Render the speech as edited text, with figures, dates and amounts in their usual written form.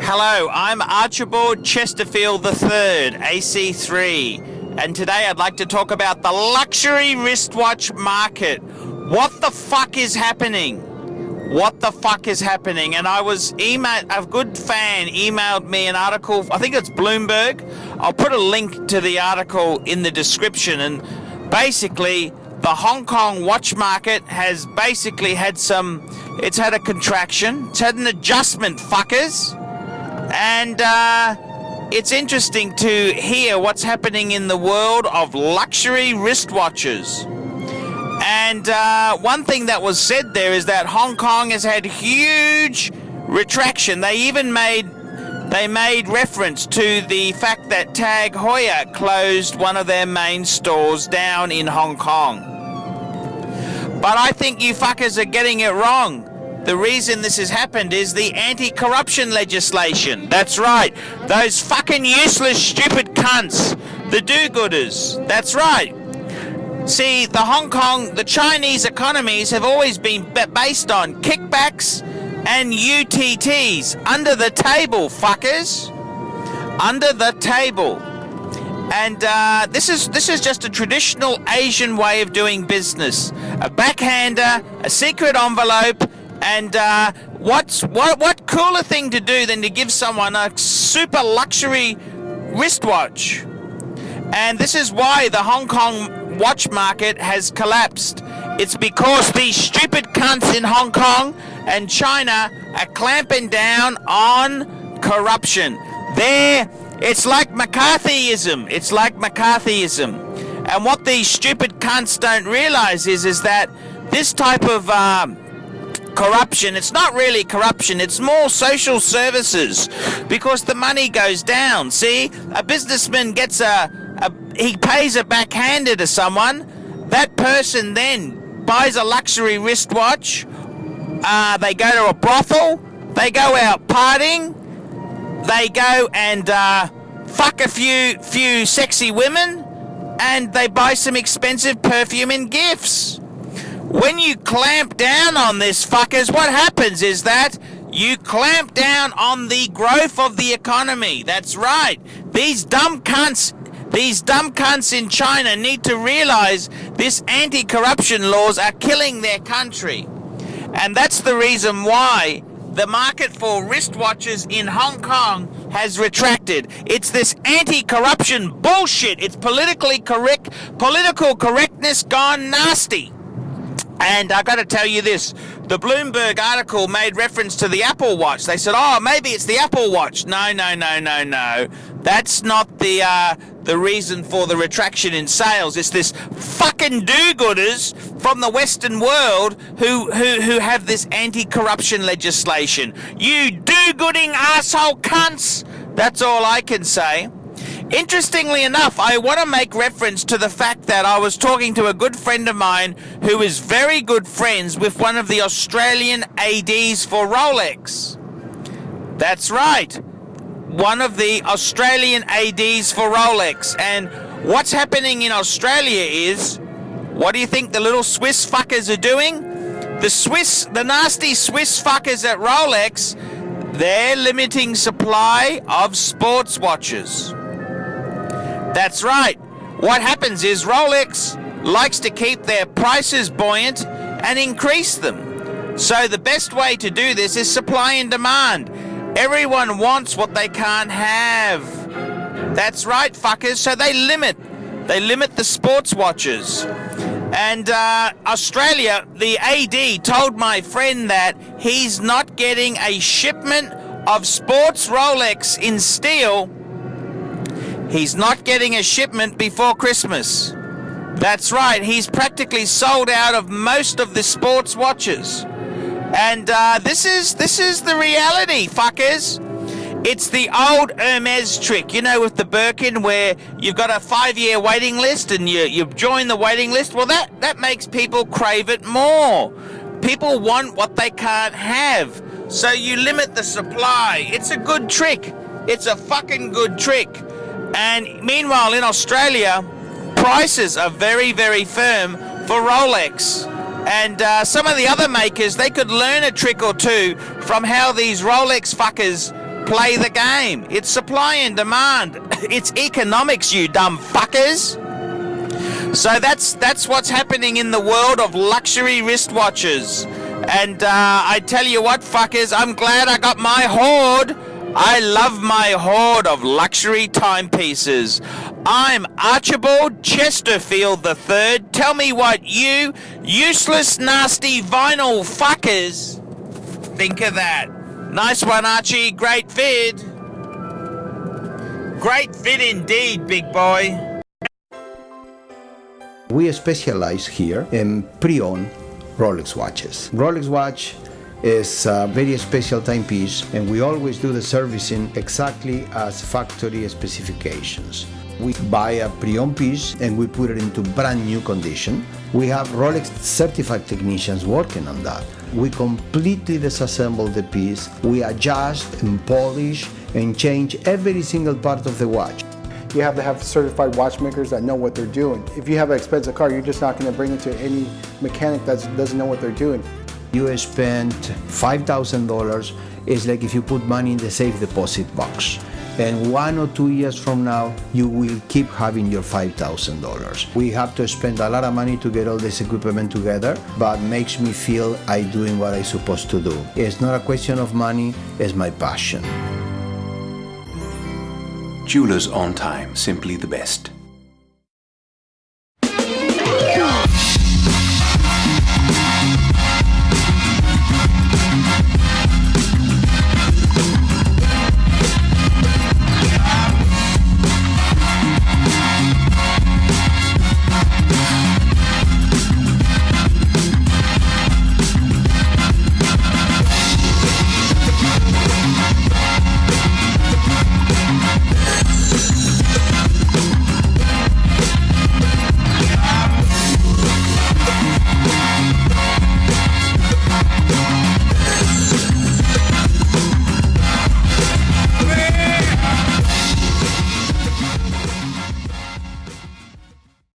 Hello, I'm Archibald Chesterfield III, AC3, and today I'd like to talk about the luxury wristwatch market. What the fuck is happening? What the fuck is happening? And a good fan emailed me an article, I think it's Bloomberg. I'll put a link to the article in the description, and basically the Hong Kong watch market has basically had it's had a contraction, it's had an adjustment, fuckers. And it's interesting to hear what's happening in the world of luxury wristwatches. And one thing that was said there is that Hong Kong has had huge retraction. They made reference to the fact that Tag Heuer closed one of their main stores down in Hong Kong. But I think you fuckers are getting it wrong. The reason this has happened is the anti-corruption legislation. That's right. Those fucking useless, stupid cunts. The do-gooders. That's right. See, the Chinese economies have always been based on kickbacks and UTTs. Under the table, fuckers. Under the table. And this is just a traditional Asian way of doing business. A backhander, a secret envelope, and what cooler thing to do than to give someone a super luxury wristwatch? And this is why the Hong Kong watch market has collapsed. It's because these stupid cunts in Hong Kong and China are clamping down on corruption. It's like McCarthyism. It's like McCarthyism. And what these stupid cunts don't realize is that this type of corruption, it's not really corruption, it's more social services, because the money goes down. See, a businessman gets he pays a backhander to someone, that person then buys a luxury wristwatch, they go to a brothel, they go out partying, they go and fuck a few sexy women, and they buy some expensive perfume and gifts. When you clamp down on this, fuckers, what happens is that you clamp down on the growth of the economy. That's right. These dumb cunts in China need to realize this anti-corruption laws are killing their country. And that's the reason why the market for wristwatches in Hong Kong has retracted. It's this anti-corruption bullshit. It's political correctness gone nasty. And I got to tell you this, the Bloomberg article made reference to the Apple Watch. They said, oh, maybe it's the Apple Watch. No. That's not the reason for the retraction in sales. It's this fucking do-gooders from the Western world who have this anti-corruption legislation. You do-gooding asshole cunts. That's all I can say. Interestingly enough, I want to make reference to the fact that I was talking to a good friend of mine who is very good friends with one of the Australian ADs for Rolex. That's right. One of the Australian ADs for Rolex. And what's happening in Australia is, what do you think the little Swiss fuckers are doing? The nasty Swiss fuckers at Rolex, they're limiting supply of sports watches. That's right. What happens is Rolex likes to keep their prices buoyant and increase them. So the best way to do this is supply and demand. Everyone wants what they can't have. That's right, fuckers. So they limit the sports watches. And Australia, the AD told my friend that he's not getting a shipment of sports Rolex in steel. He's not getting a shipment before Christmas. That's right, he's practically sold out of most of the sports watches. And this is the reality, fuckers. It's the old Hermes trick, with the Birkin, where you've got a 5-year waiting list and you join the waiting list. Well, that makes people crave it more. People want what they can't have. So you limit the supply. It's a good trick. It's a fucking good trick. And meanwhile, in Australia, prices are very, very firm for Rolex. And some of the other makers, they could learn a trick or two from how these Rolex fuckers play the game. It's supply and demand. It's economics, you dumb fuckers. So that's what's happening in the world of luxury wristwatches. And I tell you what, fuckers, I'm glad I got my hoard. I love my hoard of luxury timepieces. I'm Archibald Chesterfield III. Tell me what you useless, nasty vinyl fuckers think of that. Nice one, Archie. Great vid. Great vid indeed, big boy. We specialize here in pre-owned Rolex watches. Rolex watch is a very special timepiece, and we always do the servicing exactly as factory specifications. We buy a pre-owned piece and we put it into brand new condition. We have Rolex certified technicians working on that. We completely disassemble the piece, we adjust and polish and change every single part of the watch. You have to have certified watchmakers that know what they're doing. If you have an expensive car, you're just not going to bring it to any mechanic that doesn't know what they're doing. You spend $5,000, it's like if you put money in the safe deposit box. And 1 or 2 years from now, you will keep having your $5,000. We have to spend a lot of money to get all this equipment together, but makes me feel I'm doing what I'm supposed to do. It's not a question of money, it's my passion. Jewelers on time, simply the best.